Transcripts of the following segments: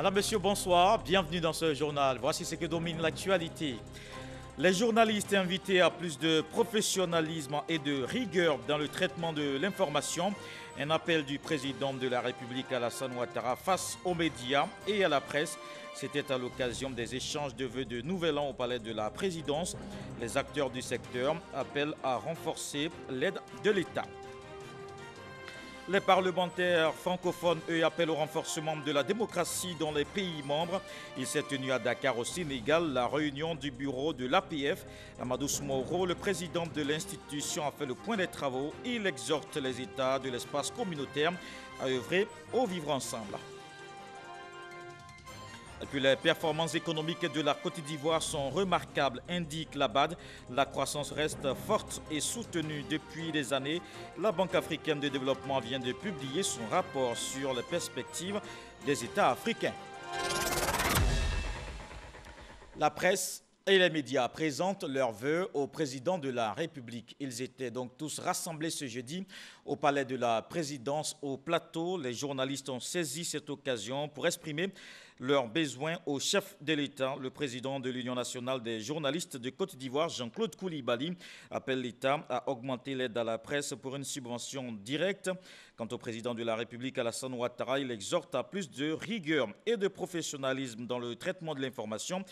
Madame, Monsieur, bonsoir. Bienvenue dans ce journal. Voici ce que domine l'actualité. Les journalistes invités à plus de professionnalisme et de rigueur dans le traitement de l'information. Un appel du président de la République Alassane Ouattara face aux médias et à la presse. C'était à l'occasion des échanges de vœux de Nouvel An au palais de la présidence. Les acteurs du secteur appellent à renforcer l'aide de l'État. Les parlementaires francophones, eux, appellent au renforcement de la démocratie dans les pays membres. Il s'est tenu à Dakar, au Sénégal, la réunion du bureau de l'APF. Amadou Soumaoro, le président de l'institution, a fait le point des travaux. Il exhorte les États de l'espace communautaire à œuvrer au vivre ensemble. Et puis les performances économiques de la Côte d'Ivoire sont remarquables, indique la BAD. La croissance reste forte et soutenue depuis des années. La Banque africaine de développement vient de publier son rapport sur les perspectives des États africains. La presse et les médias présentent leurs vœux au président de la République. Ils étaient donc tous rassemblés ce jeudi au palais de la présidence au plateau. Les journalistes ont saisi cette occasion pour exprimer leurs besoins au chef de l'État. Le président de l'Union nationale des journalistes de Côte d'Ivoire, Jean-Claude Koulibaly, appelle l'État à augmenter l'aide à la presse pour une subvention directe. Quant au président de la République, Alassane Ouattara, il exhorte à plus de rigueur et de professionnalisme dans le traitement de l'information.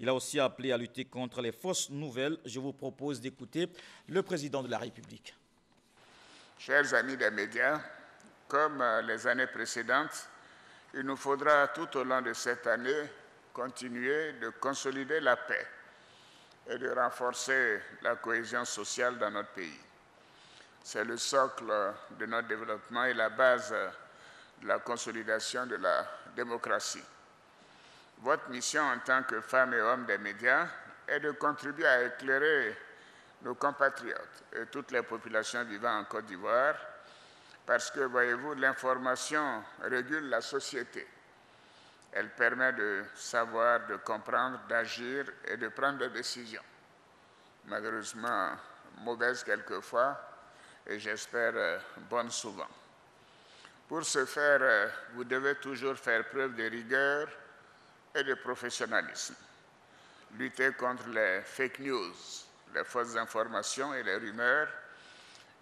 Il a aussi appelé à lutter contre les fausses nouvelles. Je vous propose d'écouter le président de la République. Chers amis des médias, comme les années précédentes, il nous faudra tout au long de cette année continuer de consolider la paix et de renforcer la cohésion sociale dans notre pays. C'est le socle de notre développement et la base de la consolidation de la démocratie. Votre mission en tant que femmes et hommes des médias est de contribuer à éclairer nos compatriotes et toutes les populations vivant en Côte d'Ivoire parce que, voyez-vous, l'information régule la société. Elle permet de savoir, de comprendre, d'agir et de prendre des décisions. Malheureusement, mauvaises quelquefois et j'espère bonnes souvent. Pour ce faire, vous devez toujours faire preuve de rigueur et de professionnalisme. Lutter contre les fake news, les fausses informations et les rumeurs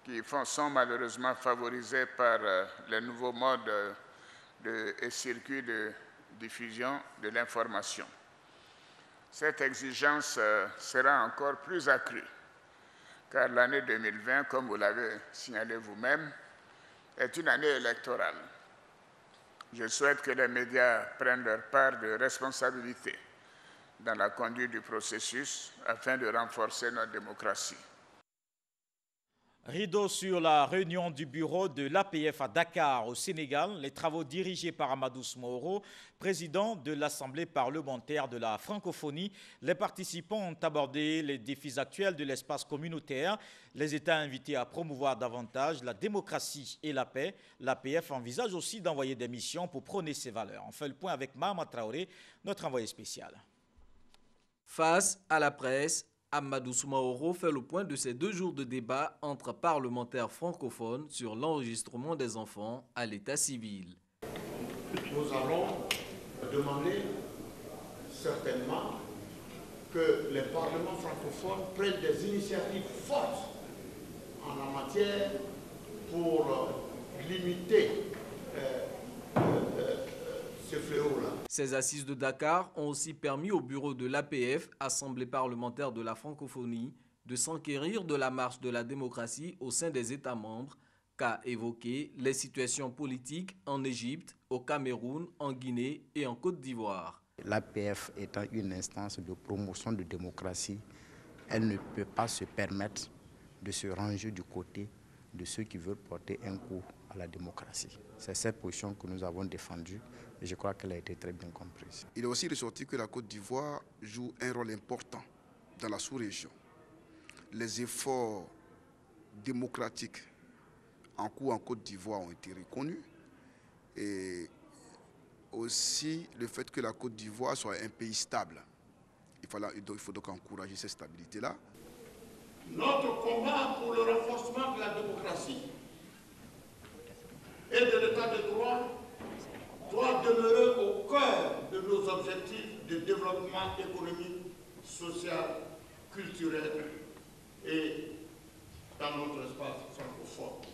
qui sont malheureusement favorisées par les nouveaux modes et circuits de diffusion de l'information. Cette exigence sera encore plus accrue, car l'année 2020, comme vous l'avez signalé vous-même, est une année électorale. Je souhaite que les médias prennent leur part de responsabilité dans la conduite du processus afin de renforcer notre démocratie. Rideau sur la réunion du bureau de l'APF à Dakar, au Sénégal. Les travaux dirigés par Amadou Soumaoro, président de l'Assemblée parlementaire de la francophonie. Les participants ont abordé les défis actuels de l'espace communautaire. Les États invités à promouvoir davantage la démocratie et la paix. L'APF envisage aussi d'envoyer des missions pour prôner ces valeurs. On fait le point avec Mahama Traoré, notre envoyé spécial. Face à la presse, Amadou Soumaoro fait le point de ces 2 jours de débat entre parlementaires francophones sur l'enregistrement des enfants à l'état civil. Nous allons demander certainement que les parlements francophones prennent des initiatives fortes en la matière pour limiter ce fléau-là. Ces assises de Dakar ont aussi permis au bureau de l'APF, Assemblée parlementaire de la francophonie, de s'enquérir de la marche de la démocratie au sein des États membres, qu'a évoqué les situations politiques en Égypte, au Cameroun, en Guinée et en Côte d'Ivoire. L'APF étant une instance de promotion de démocratie, elle ne peut pas se permettre de se ranger du côté de ceux qui veulent porter un coup à la démocratie. C'est cette position que nous avons défendue et je crois qu'elle a été très bien comprise. Il est aussi ressorti que la Côte d'Ivoire joue un rôle important dans la sous-région. Les efforts démocratiques en cours en Côte d'Ivoire ont été reconnus et aussi le fait que la Côte d'Ivoire soit un pays stable. Il faut donc encourager cette stabilité-là. Notre combat pour le renforcement de la démocratie et de l'état de droit doit demeurer au cœur de nos objectifs de développement économique, social, culturel et dans notre espace francophone.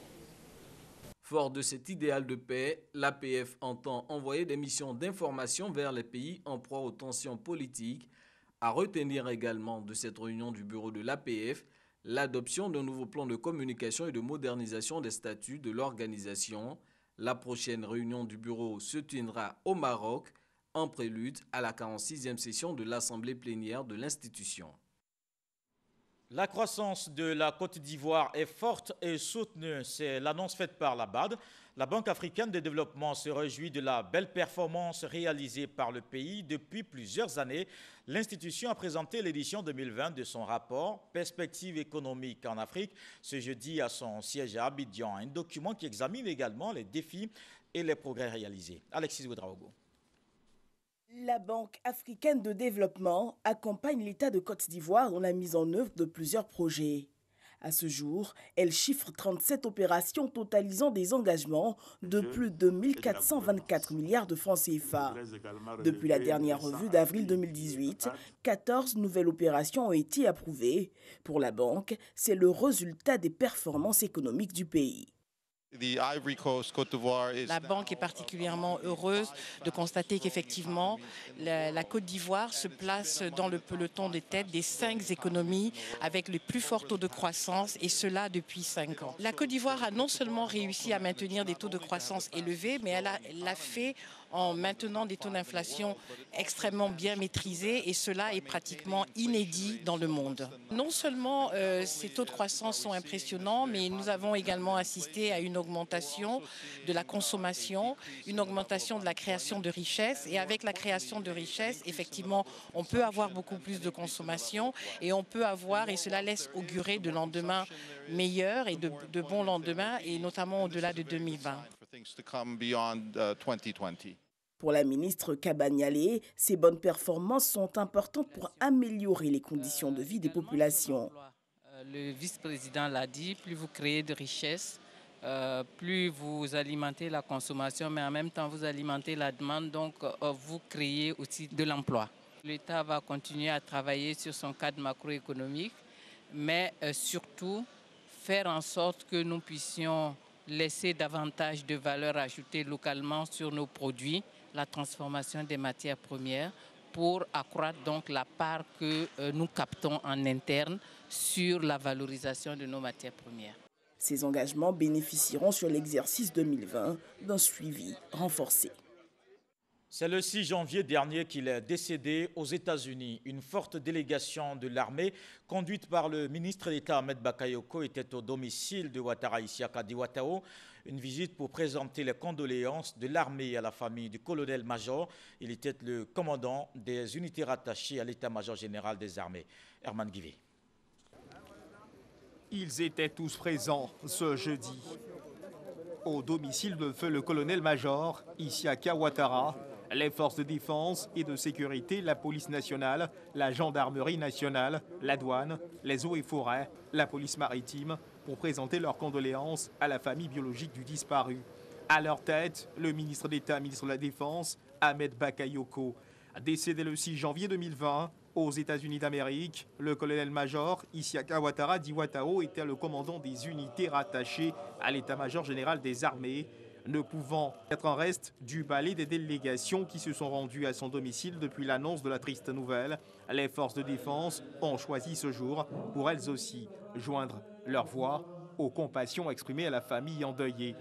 Fort de cet idéal de paix, l'APF entend envoyer des missions d'information vers les pays en proie aux tensions politiques. À retenir également de cette réunion du bureau de l'APF, l'adoption d'un nouveau plan de communication et de modernisation des statuts de l'organisation. La prochaine réunion du bureau se tiendra au Maroc, en prélude à la 46e session de l'Assemblée plénière de l'institution. La croissance de la Côte d'Ivoire est forte et soutenue. C'est l'annonce faite par la BAD. La Banque africaine de développement se réjouit de la belle performance réalisée par le pays depuis plusieurs années. L'institution a présenté l'édition 2020 de son rapport « Perspectives économiques en Afrique » ce jeudi à son siège à Abidjan. Un document qui examine également les défis et les progrès réalisés. Alexis Ouedraogo. La Banque africaine de développement accompagne l'État de Côte d'Ivoire dans la mise en œuvre de plusieurs projets. À ce jour, elle chiffre 37 opérations totalisant des engagements de plus de 1424 milliards de francs CFA. Depuis la dernière revue d'avril 2018, 14 nouvelles opérations ont été approuvées. Pour la banque, c'est le résultat des performances économiques du pays. La banque est particulièrement heureuse de constater qu'effectivement, la Côte d'Ivoire se place dans le peloton de tête des 5 économies avec les plus forts taux de croissance, et cela depuis 5 ans. La Côte d'Ivoire a non seulement réussi à maintenir des taux de croissance élevés, mais elle l'a fait en maintenant des taux d'inflation extrêmement bien maîtrisés, et cela est pratiquement inédit dans le monde. Non seulement ces taux de croissance sont impressionnants, mais nous avons également assisté à une augmentation de la consommation, une augmentation de la création de richesses, et avec la création de richesses, effectivement, on peut avoir beaucoup plus de consommation, et on peut avoir, et cela laisse augurer de lendemains meilleurs et de bons lendemains, et notamment au-delà de 2020. Pour la ministre Kabanyale, ces bonnes performances sont importantes pour améliorer les conditions de vie des populations. Le vice-président l'a dit, plus vous créez de richesses, plus vous alimentez la consommation, mais en même temps vous alimentez la demande, donc vous créez aussi de l'emploi. L'État va continuer à travailler sur son cadre macroéconomique, mais surtout faire en sorte que nous puissions laisser davantage de valeur ajoutée localement sur nos produits, la transformation des matières premières, pour accroître donc la part que nous captons en interne sur la valorisation de nos matières premières. Ces engagements bénéficieront sur l'exercice 2020 d'un suivi renforcé. C'est le 6 janvier dernier qu'il est décédé aux États-Unis. Une forte délégation de l'armée, conduite par le ministre d'État Ahmed Bakayoko, était au domicile de Ouattara Isiaka Diouattao. Une visite pour présenter les condoléances de l'armée à la famille du colonel-major. Il était le commandant des unités rattachées à l'état-major général des armées. Herman Guivé. Ils étaient tous présents ce jeudi. Au domicile de feu le colonel-major Isiaka Ouattara, les forces de défense et de sécurité, la police nationale, la gendarmerie nationale, la douane, les eaux et forêts, la police maritime, pour présenter leurs condoléances à la famille biologique du disparu. À leur tête, le ministre d'État, ministre de la Défense, Ahmed Bakayoko. Décédé le 6 janvier 2020 aux États-Unis d'Amérique, le colonel-major Isiaka Ouattara Diouattao était le commandant des unités rattachées à l'état-major général des armées, ne pouvant être en reste du balai des délégations qui se sont rendues à son domicile depuis l'annonce de la triste nouvelle. Les forces de défense ont choisi ce jour pour elles aussi joindre leur voix aux compassions exprimées à la famille endeuillée.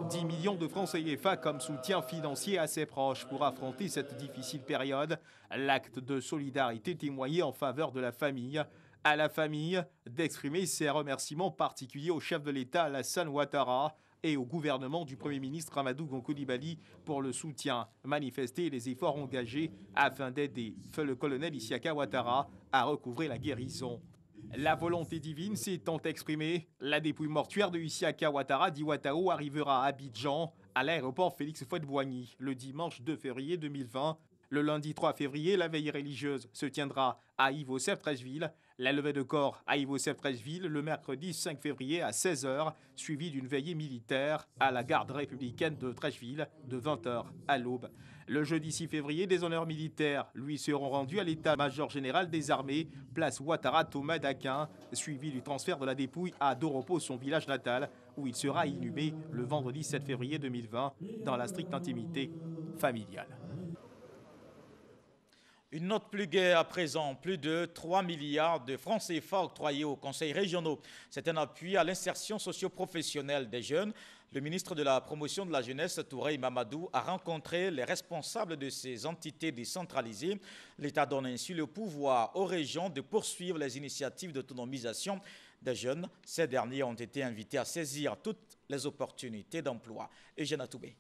10 millions de francs CFA comme soutien financier à ses proches pour affronter cette difficile période. L'acte de solidarité témoigné en faveur de la famille. À la famille d'exprimer ses remerciements particuliers au chef de l'État Alassane Ouattara et au gouvernement du Premier ministre Amadou Gon Coulibaly pour le soutien manifesté et les efforts engagés afin d'aider feu le colonel Isiaka Ouattara à recouvrer la guérison. La volonté divine s'étant exprimée, la dépouille mortuaire de Isiaka Ouattara Diouattao arrivera à Abidjan, à l'aéroport Félix Houphouët-Boigny, le dimanche 2 février 2020. Le lundi 3 février, la veille religieuse se tiendra à Ivo-Serre-Treichville. La levée de corps à Yves-Ocef-Treichville le mercredi 5 février à 16h, suivie d'une veillée militaire à la garde républicaine de Treichville de 20h à l'aube. Le jeudi 6 février, des honneurs militaires lui seront rendus à l'état-major général des armées, place Ouattara Thomas d'Aquin, suivi du transfert de la dépouille à Doropo, son village natal, où il sera inhumé le vendredi 7 février 2020 dans la stricte intimité familiale. Une note plus gaie à présent, plus de 3 milliards de francs CFA octroyés aux conseils régionaux. C'est un appui à l'insertion socio-professionnelle des jeunes. Le ministre de la Promotion de la Jeunesse, Touré Mamadou, a rencontré les responsables de ces entités décentralisées. L'État donne ainsi le pouvoir aux régions de poursuivre les initiatives d'autonomisation des jeunes. Ces derniers ont été invités à saisir toutes les opportunités d'emploi. Eugène Atoubé.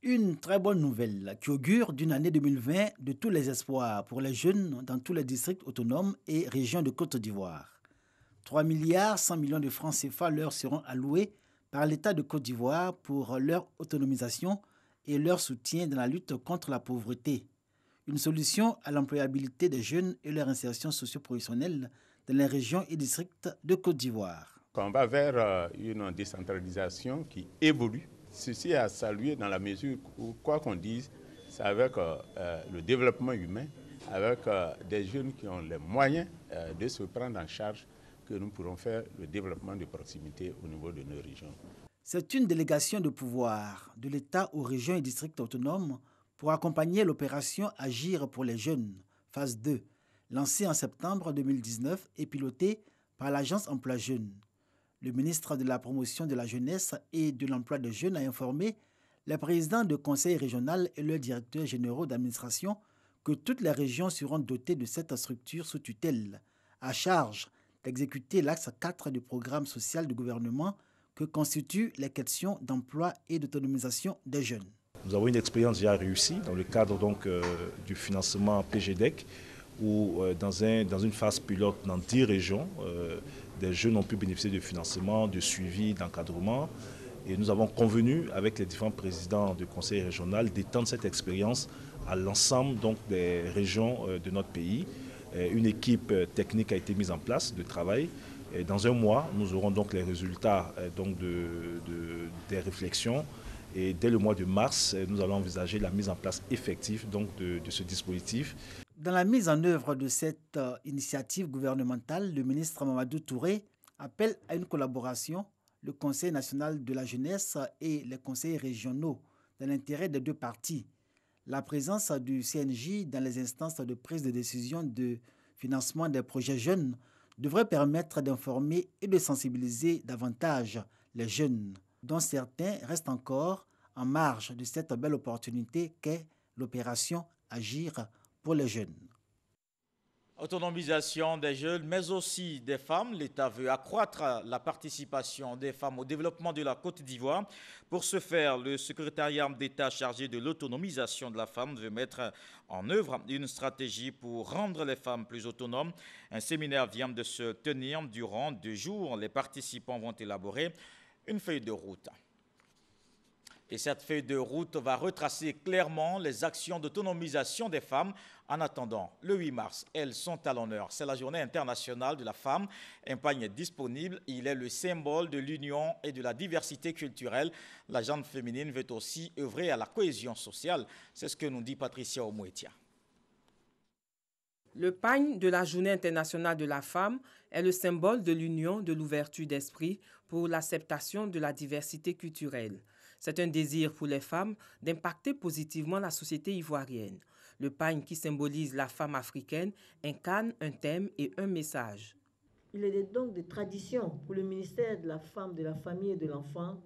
Une très bonne nouvelle qui augure d'une année 2020 de tous les espoirs pour les jeunes dans tous les districts autonomes et régions de Côte d'Ivoire. 3 milliards 100 millions de francs CFA leur seront alloués par l'État de Côte d'Ivoire pour leur autonomisation et leur soutien dans la lutte contre la pauvreté. Une solution à l'employabilité des jeunes et leur insertion socio-professionnelle dans les régions et districts de Côte d'Ivoire. On va vers une décentralisation qui évolue. Ceci est à saluer dans la mesure où, quoi qu'on dise, c'est avec le développement humain, avec des jeunes qui ont les moyens de se prendre en charge que nous pourrons faire le développement de proximité au niveau de nos régions. C'est une délégation de pouvoir de l'État aux régions et districts autonomes pour accompagner l'opération Agir pour les jeunes, phase 2, lancée en septembre 2019 et pilotée par l'Agence Emploi Jeunes. Le ministre de la Promotion de la Jeunesse et de l'Emploi des Jeunes a informé les présidents de conseils régionaux et leurs directeurs généraux d'administration que toutes les régions seront dotées de cette structure sous tutelle, à charge d'exécuter l'axe 4 du programme social du gouvernement que constituent les questions d'emploi et d'autonomisation des jeunes. Nous avons une expérience déjà réussie dans le cadre du financement PGDEC où dans une phase pilote dans 10 régions, des jeunes ont pu bénéficier de financement, de suivi, d'encadrement. Et nous avons convenu avec les différents présidents du conseil régional d'étendre cette expérience à l'ensemble des régions de notre pays. Une équipe technique a été mise en place de travail. Et dans un mois, nous aurons donc les résultats des réflexions. Et dès le mois de mars, nous allons envisager la mise en place effective de ce dispositif. Dans la mise en œuvre de cette initiative gouvernementale, le ministre Mamadou Touré appelle à une collaboration, le Conseil national de la jeunesse et les conseils régionaux, dans l'intérêt des deux parties. La présence du CNJ dans les instances de prise de décision de financement des projets jeunes devrait permettre d'informer et de sensibiliser davantage les jeunes, dont certains restent encore en marge de cette belle opportunité qu'est l'opération Agir pour les jeunes. Autonomisation des jeunes, mais aussi des femmes. L'État veut accroître la participation des femmes au développement de la Côte d'Ivoire. Pour ce faire, le secrétariat d'État chargé de l'autonomisation de la femme veut mettre en œuvre une stratégie pour rendre les femmes plus autonomes. Un séminaire vient de se tenir durant 2 jours. Les participants vont élaborer une feuille de route. Et cette feuille de route va retracer clairement les actions d'autonomisation des femmes. En attendant, le 8 mars, elles sont à l'honneur. C'est la journée internationale de la femme. Un panier disponible. Il est le symbole de l'union et de la diversité culturelle. La gente féminine veut aussi œuvrer à la cohésion sociale. C'est ce que nous dit Patricia Omouetia. Le pagne de la Journée internationale de la femme est le symbole de l'union, de l'ouverture d'esprit pour l'acceptation de la diversité culturelle. C'est un désir pour les femmes d'impacter positivement la société ivoirienne. Le pagne qui symbolise la femme africaine incarne un thème et un message. Il est donc de tradition pour le ministère de la Femme, de la Famille et de l'Enfant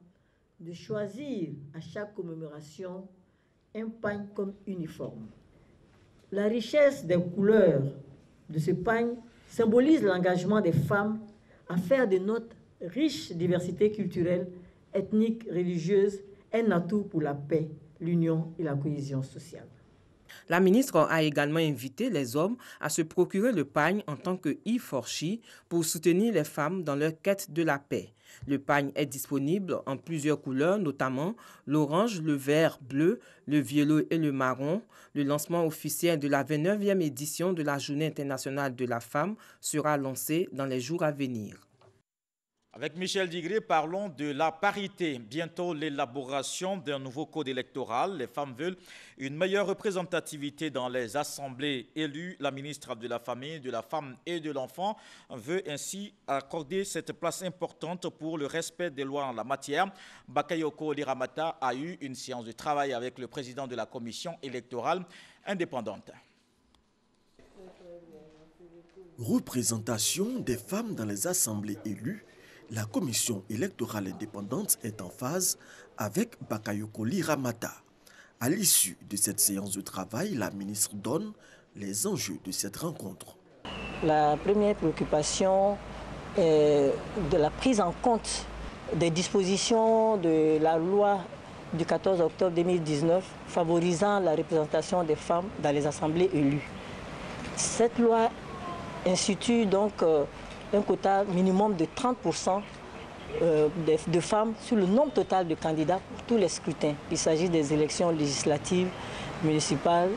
de choisir à chaque commémoration un pagne comme uniforme. La richesse des couleurs de ce pagne symbolise l'engagement des femmes à faire de notre riche diversité culturelle, ethnique, religieuse, un atout pour la paix, l'union et la cohésion sociale. La ministre a également invité les hommes à se procurer le pagne en tant que e-forchi pour soutenir les femmes dans leur quête de la paix. Le pagne est disponible en plusieurs couleurs, notamment l'orange, le vert, bleu, le violet et le marron. Le lancement officiel de la 29e édition de la Journée internationale de la femme sera lancé dans les jours à venir. Avec Michel Digré, parlons de la parité. Bientôt l'élaboration d'un nouveau code électoral. Les femmes veulent une meilleure représentativité dans les assemblées élues. La ministre de la Famille, de la Femme et de l'Enfant veut ainsi accorder cette place importante pour le respect des lois en la matière. Bakayoko Liramata a eu une séance de travail avec le président de la commission électorale indépendante. Représentation des femmes dans les assemblées élues. La commission électorale indépendante est en phase avec Bakayoko Liramata. À l'issue de cette séance de travail, la ministre donne les enjeux de cette rencontre. La première préoccupation est de la prise en compte des dispositions de la loi du 14 octobre 2019 favorisant la représentation des femmes dans les assemblées élues. Cette loi institue donc un quota minimum de 30% de femmes sur le nombre total de candidats pour tous les scrutins. Il s'agit des élections législatives, municipales,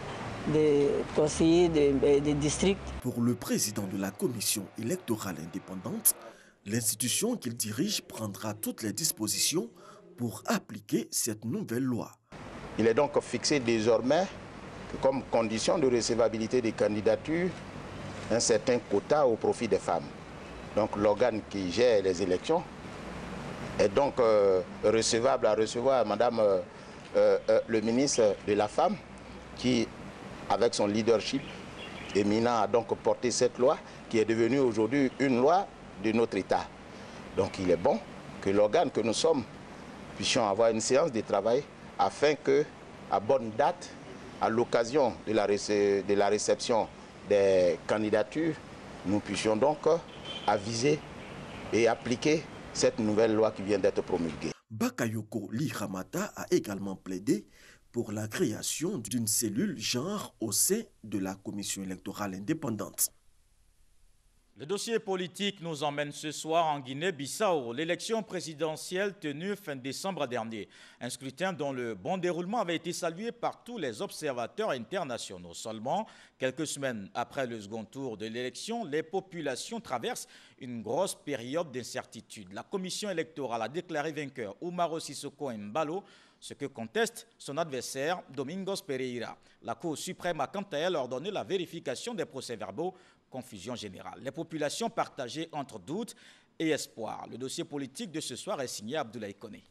des conseillers des districts. Pour le président de la commission électorale indépendante, l'institution qu'il dirige prendra toutes les dispositions pour appliquer cette nouvelle loi. Il est donc fixé désormais que comme condition de recevabilité des candidatures, un certain quota au profit des femmes. Donc l'organe qui gère les élections est donc recevable à recevoir Madame le ministre de la Femme qui, avec son leadership éminent, a donc porté cette loi qui est devenue aujourd'hui une loi de notre État. Donc il est bon que l'organe que nous sommes puissions avoir une séance de travail afin que, à bonne date, à l'occasion de la réception des candidatures, nous puissions donc aviser et appliquer cette nouvelle loi qui vient d'être promulguée. Bakayoko Liramata a également plaidé pour la création d'une cellule genre au sein de la commission électorale indépendante. Le dossier politique nous emmène ce soir en Guinée-Bissau. L'élection présidentielle tenue fin décembre dernier. Un scrutin dont le bon déroulement avait été salué par tous les observateurs internationaux. Seulement, quelques semaines après le second tour de l'élection, les populations traversent une grosse période d'incertitude. La commission électorale a déclaré vainqueur Umaro Sissoko Embalo, ce que conteste son adversaire Domingos Pereira. La Cour suprême a quant à elle ordonné la vérification des procès-verbaux. Confusion générale. Les populations partagées entre doute et espoir. Le dossier politique de ce soir est signé Abdoulaye Koné.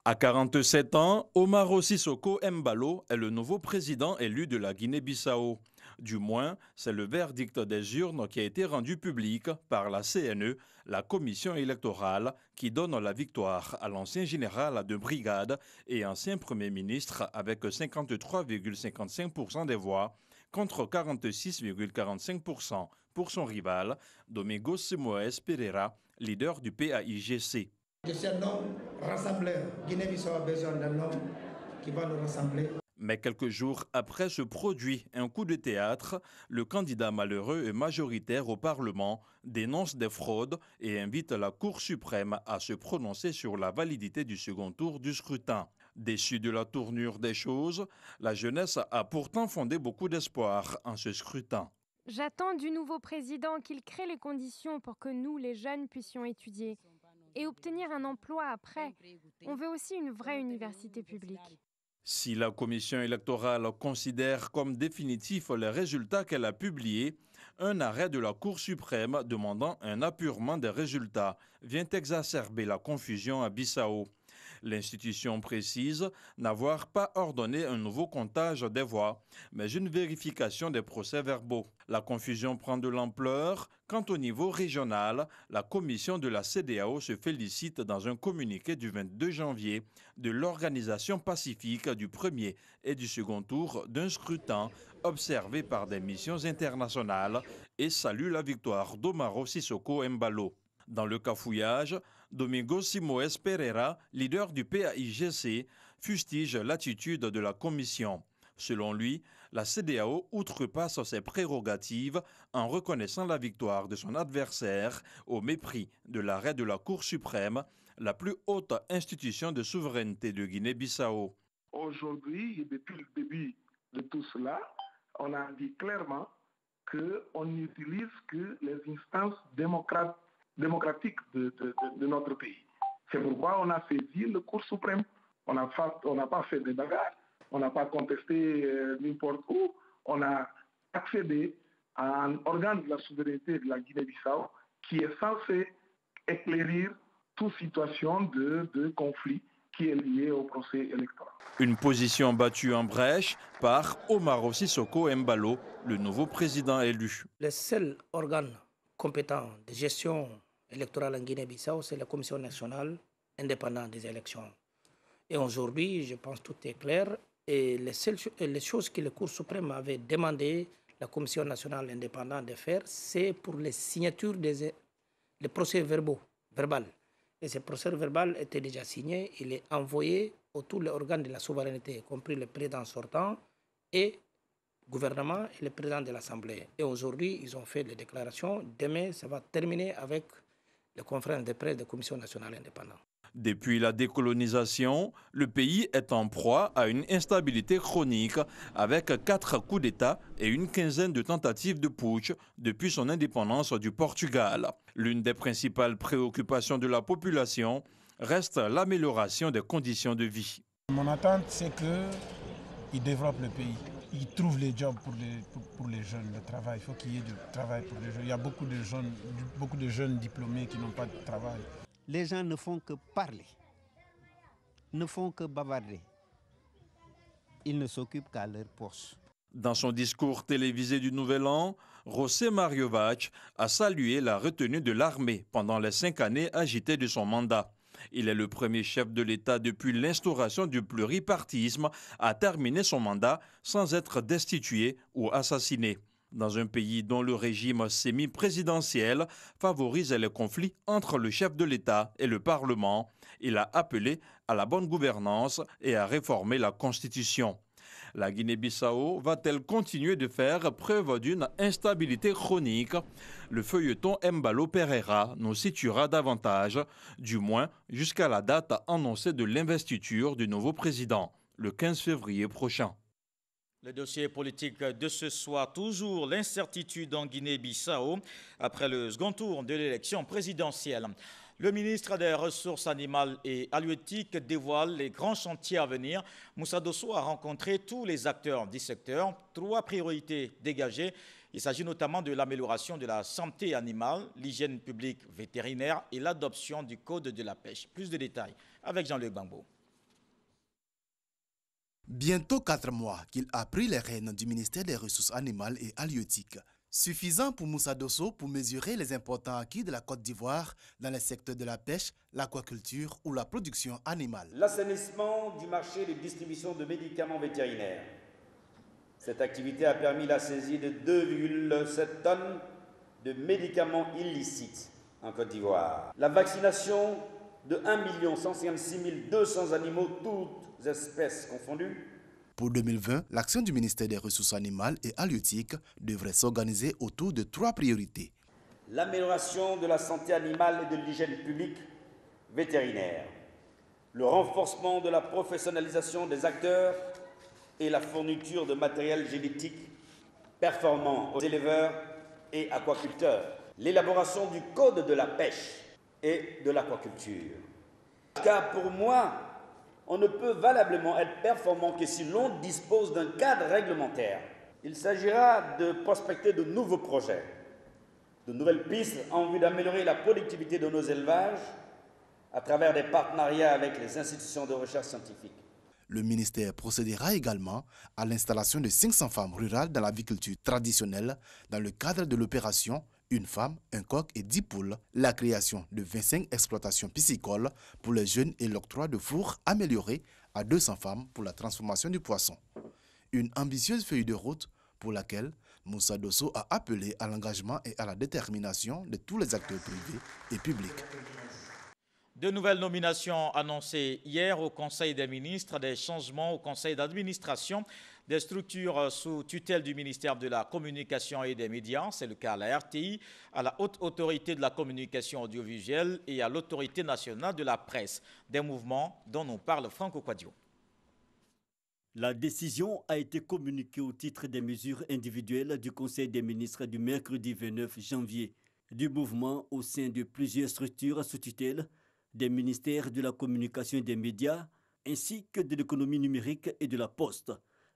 À 47 ans, Umaro Sissoko Embalo est le nouveau président élu de la Guinée-Bissau. Du moins, c'est le verdict des urnes qui a été rendu public par la CNE, la commission électorale, qui donne la victoire à l'ancien général de brigade et ancien premier ministre avec 53,55% des voix contre 46,45% pour son rival, Domingos Simoes Pereira, leader du PAIGC. Je suis un homme rassembleur. Guinée-Bissau a besoin d'un homme qui va nous rassembler. Mais quelques jours après se produit un coup de théâtre, le candidat malheureux et majoritaire au Parlement dénonce des fraudes et invite la Cour suprême à se prononcer sur la validité du second tour du scrutin. Déçu de la tournure des choses, la jeunesse a pourtant fondé beaucoup d'espoir en ce scrutin. J'attends du nouveau président qu'il crée les conditions pour que nous, les jeunes, puissions étudier et obtenir un emploi après. On veut aussi une vraie université publique. Si la commission électorale considère comme définitifs les résultats qu'elle a publiés, un arrêt de la Cour suprême demandant un apurement des résultats vient exacerber la confusion à Bissau. L'institution précise n'avoir pas ordonné un nouveau comptage des voix, mais une vérification des procès-verbaux. La confusion prend de l'ampleur quand au niveau régional, la commission de la CEDEAO se félicite dans un communiqué du 22 janvier de l'organisation pacifique du premier et du second tour d'un scrutin observés par des missions internationales et salue la victoire d'Omaro Sissoko Embalo. Dans le cafouillage, Domingo Simoes Pereira, leader du PAIGC, fustige l'attitude de la Commission. Selon lui, la CEDEAO outrepasse ses prérogatives en reconnaissant la victoire de son adversaire au mépris de l'arrêt de la Cour suprême, la plus haute institution de souveraineté de Guinée-Bissau. Aujourd'hui, depuis le début de tout cela, on a dit clairement qu'on n'utilise que les instances démocratiques de notre pays. C'est pourquoi on a saisi le Cour suprême. On n'a pas fait de bagarre, on n'a pas contesté n'importe où. On a accédé à un organe de la souveraineté de la Guinée-Bissau qui est censé éclairer toute situation de conflit qui est liée au procès électoral. Une position battue en brèche par Omaro Sissoko Embalo, le nouveau président élu. Le seul organe compétent de gestion électorale en Guinée-Bissau, c'est la Commission nationale indépendante des élections. Et aujourd'hui, je pense que tout est clair. Et les choses que la Cour suprême avait demandé la Commission nationale indépendante de faire, c'est pour les signatures des procès verbaux. Et ce procès verbal était déjà signé, il est envoyé à tous les organes de la souveraineté, y compris le président sortant et le gouvernement et le président de l'Assemblée. Et aujourd'hui, ils ont fait les déclarations. Demain, ça va terminer avec les conférences de presse de la Commission nationale indépendante. Depuis la décolonisation, le pays est en proie à une instabilité chronique avec 4 coups d'État et une quinzaine de tentatives de putsch depuis son indépendance du Portugal. L'une des principales préoccupations de la population reste l'amélioration des conditions de vie. Mon attente, c'est qu'ils développent le pays. Ils trouvent les jobs pour les jeunes, le travail. Il faut qu'il y ait du travail pour les jeunes. Il y a beaucoup de jeunes diplômés qui n'ont pas de travail. Les gens ne font que parler, ne font que bavarder. Ils ne s'occupent qu'à leur poche. Dans son discours télévisé du Nouvel An, José Mariovac a salué la retenue de l'armée pendant les 5 années agitées de son mandat. Il est le premier chef de l'État depuis l'instauration du pluripartisme à terminer son mandat sans être destitué ou assassiné. Dans un pays dont le régime semi-présidentiel favorise les conflits entre le chef de l'État et le Parlement, il a appelé à la bonne gouvernance et à réformer la Constitution. La Guinée-Bissau va-t-elle continuer de faire preuve d'une instabilité chronique? Le feuilleton Embalo Pereira nous situera davantage, du moins jusqu'à la date annoncée de l'investiture du nouveau président, le 15 février prochain. Le dossier politique de ce soir, toujours l'incertitude en Guinée-Bissau après le second tour de l'élection présidentielle. Le ministre des Ressources animales et halieutiques dévoile les grands chantiers à venir. Moussa Dosso a rencontré tous les acteurs du secteur. 3 priorités dégagées. Il s'agit notamment de l'amélioration de la santé animale, l'hygiène publique vétérinaire et l'adoption du code de la pêche. Plus de détails avec Jean-Luc Bambo. Bientôt 4 mois qu'il a pris les rênes du ministère des Ressources animales et halieutiques. Suffisant pour Moussa Dosso pour mesurer les importants acquis de la Côte d'Ivoire dans les secteurs de la pêche, l'aquaculture ou la production animale. L'assainissement du marché de distribution de médicaments vétérinaires. Cette activité a permis la saisie de 2,7 tonnes de médicaments illicites en Côte d'Ivoire. La vaccination de 1 156 200 animaux, toutes espèces confondues. Pour 2020, l'action du ministère des Ressources animales et halieutiques devrait s'organiser autour de 3 priorités. L'amélioration de la santé animale et de l'hygiène publique vétérinaire, le renforcement de la professionnalisation des acteurs et la fourniture de matériel génétique performant aux éleveurs et aquaculteurs, l'élaboration du code de la pêche et de l'aquaculture. Car pour moi, on ne peut valablement être performant que si l'on dispose d'un cadre réglementaire. Il s'agira de prospecter de nouveaux projets, de nouvelles pistes en vue d'améliorer la productivité de nos élevages à travers des partenariats avec les institutions de recherche scientifique. Le ministère procédera également à l'installation de 500 femmes rurales dans l'aviculture traditionnelle dans le cadre de l'opération Une femme, un coq et 10 poules, la création de 25 exploitations piscicoles pour les jeunes et l'octroi de fours améliorés à 200 femmes pour la transformation du poisson. Une ambitieuse feuille de route pour laquelle Moussa Dosso a appelé à l'engagement et à la détermination de tous les acteurs privés et publics. De nouvelles nominations annoncées hier au Conseil des ministres, des changements au Conseil d'administration des structures sous tutelle du ministère de la Communication et des Médias, c'est le cas à la RTI, à la Haute Autorité de la Communication Audiovisuelle et à l'Autorité nationale de la presse, des mouvements dont nous parle Franco Quadio. La décision a été communiquée au titre des mesures individuelles du Conseil des ministres du mercredi 29 janvier, du mouvement au sein de plusieurs structures sous tutelle, des ministères de la Communication et des Médias, ainsi que de l'économie numérique et de la Poste.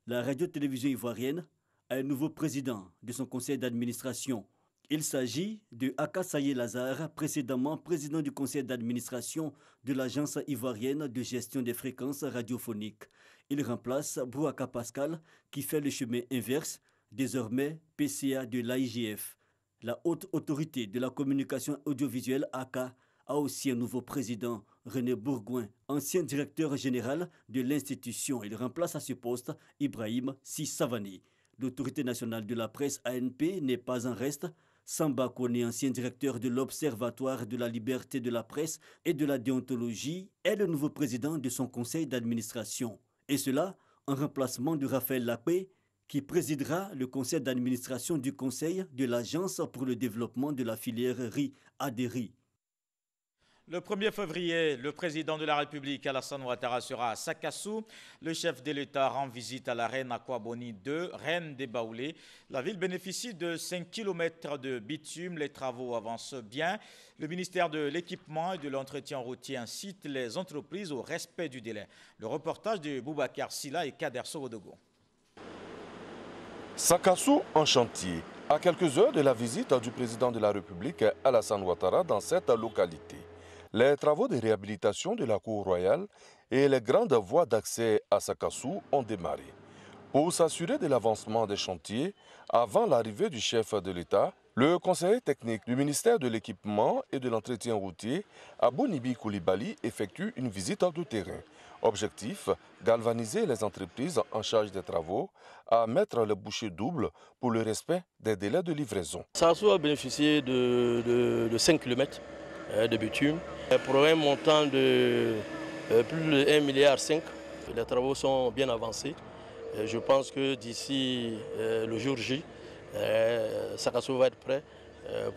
La radio-télévision ivoirienne a un nouveau président de son conseil d'administration. Il s'agit de Akasaye Lazare, précédemment président du conseil d'administration de l'Agence ivoirienne de gestion des fréquences radiophoniques. Il remplace Bouaka Pascal, qui fait le chemin inverse, désormais PCA de l'AIGF. La Haute Autorité de la Communication Audiovisuelle, ACA, a aussi un nouveau président, René Bourgoin, ancien directeur général de l'institution. Il remplace à ce poste Ibrahim Sissavani. L'Autorité nationale de la presse, ANP, n'est pas en reste. Samba Kone, ancien directeur de l'Observatoire de la liberté de la presse et de la déontologie, est le nouveau président de son conseil d'administration. Et cela en remplacement de Raphaël Lapé, qui présidera le conseil d'administration du conseil de l'Agence pour le développement de la filière riz ADERI. Le 1er février, le président de la République, Alassane Ouattara, sera à Sakassou. Le chef de l'État rend visite à la reine Akwaboni II, reine des Baoulés. La ville bénéficie de 5 km de bitume. Les travaux avancent bien. Le ministère de l'Équipement et de l'Entretien routier incite les entreprises au respect du délai. Le reportage de Boubacar Silla et Kader Sorodogo. Sakassou en chantier. À quelques heures de la visite du président de la République, Alassane Ouattara, dans cette localité. Les travaux de réhabilitation de la cour royale et les grandes voies d'accès à Sakassou ont démarré. Pour s'assurer de l'avancement des chantiers, avant l'arrivée du chef de l'État, le conseiller technique du ministère de l'Équipement et de l'Entretien routier, Abounibi Koulibaly, effectue une visite de terrain. Objectif, galvaniser les entreprises en charge des travaux à mettre le bouchée double pour le respect des délais de livraison. Sakassou a bénéficié de 5 km de bitume pour un montant de plus de 1,5 milliard. Les travaux sont bien avancés. Je pense que d'ici le jour J, Sakassou va être prêt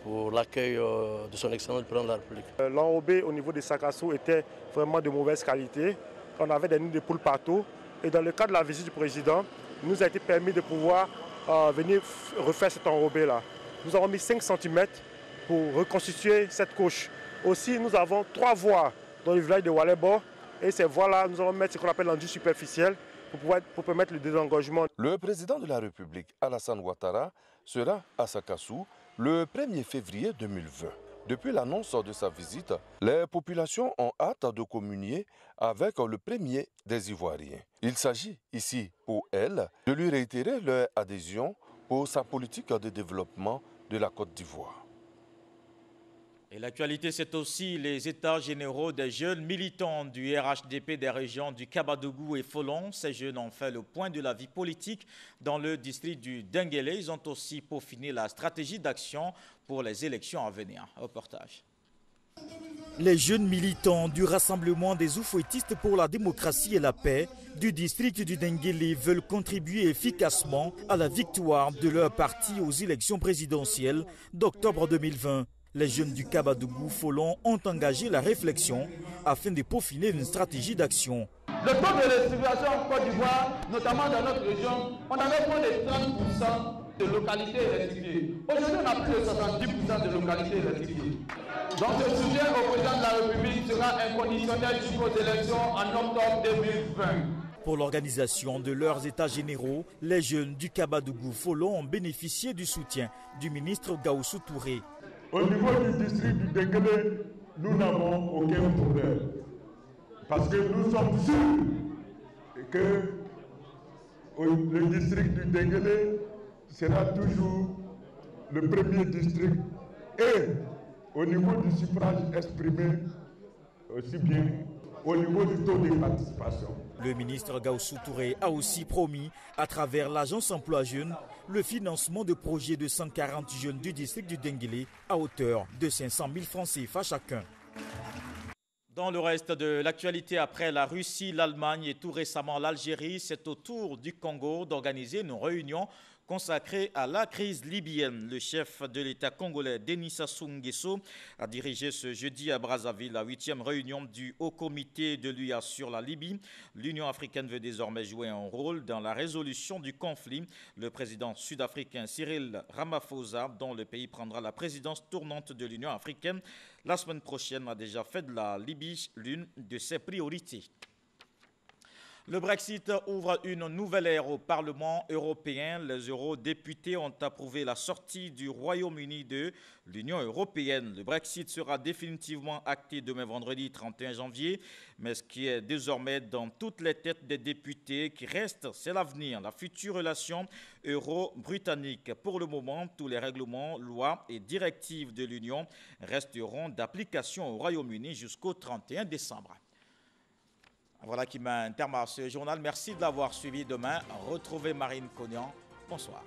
pour l'accueil de son excellence le président de la République. L'enrobé au niveau de Sakassou était vraiment de mauvaise qualité. On avait des nids de poules partout. Et dans le cadre de la visite du président, il nous a été permis de pouvoir venir refaire cet enrobé-là. Nous avons mis 5 cm pour reconstituer cette couche. Aussi, nous avons 3 voies dans le village de Walebo. Et ces voies-là, nous allons mettre ce qu'on appelle l'enduit superficiel pour permettre le désengorgement. Le président de la République, Alassane Ouattara, sera à Sakassou le 1er février 2020. Depuis l'annonce de sa visite, les populations ont hâte de communier avec le premier des Ivoiriens. Il s'agit ici, pour elle, de lui réitérer leur adhésion pour sa politique de développement de la Côte d'Ivoire. Et l'actualité, c'est aussi les états généraux des jeunes militants du RHDP des régions du Kabadougou et Folon. Ces jeunes ont fait le point de la vie politique dans le district du Denguélé. Ils ont aussi peaufiné la stratégie d'action pour les élections à venir. Reportage. Les jeunes militants du Rassemblement des Oufouettistes pour la démocratie et la paix du district du Denguélé veulent contribuer efficacement à la victoire de leur parti aux élections présidentielles d'octobre 2020. Les jeunes du Kabadougou Folon ont engagé la réflexion afin de peaufiner une stratégie d'action. Le taux de restitution en Côte d'Ivoire, notamment dans notre région, on avait moins de 30% de localités électrifiées. Aujourd'hui, on a plus de 70% de localités électrifiées. Donc ce soutien au président de la République sera inconditionnel jusqu'aux élections en octobre 2020. Pour l'organisation de leurs états généraux, les jeunes du Kabadougou Folon ont bénéficié du soutien du ministre Gaoussou Touré. Au niveau du district du Denguélé, nous n'avons aucun problème. Parce que nous sommes sûrs que le district du Denguélé sera toujours le premier district. Et au niveau du suffrage exprimé, aussi bien au niveau du taux de participation. Le ministre Gaussou Touré a aussi promis, à travers l'agence emploi jeunes, le financement de projets de 140 jeunes du district du Denguélé à hauteur de 500 000 francs CFA chacun. Dans le reste de l'actualité, après la Russie, l'Allemagne et tout récemment l'Algérie, c'est au tour du Congo d'organiser une réunion consacrée à la crise libyenne. Le chef de l'État congolais, Denis Sassou Nguesso, a dirigé ce jeudi à Brazzaville la 8e réunion du Haut Comité de l'UA sur la Libye. L'Union africaine veut désormais jouer un rôle dans la résolution du conflit. Le président sud-africain Cyril Ramaphosa, dont le pays prendra la présidence tournante de l'Union africaine la semaine prochaine, a déjà fait de la Libye l'une de ses priorités. Le Brexit ouvre une nouvelle ère au Parlement européen. Les eurodéputés ont approuvé la sortie du Royaume-Uni de l'Union européenne. Le Brexit sera définitivement acté demain vendredi 31 janvier. Mais ce qui est désormais dans toutes les têtes des députés qui reste, c'est l'avenir, la future relation euro-britannique. Pour le moment, tous les règlements, lois et directives de l'Union resteront d'application au Royaume-Uni jusqu'au 31 décembre. Voilà qui met un terme à ce journal. Merci de l'avoir suivi. Demain, retrouvez Marine Cognan. Bonsoir.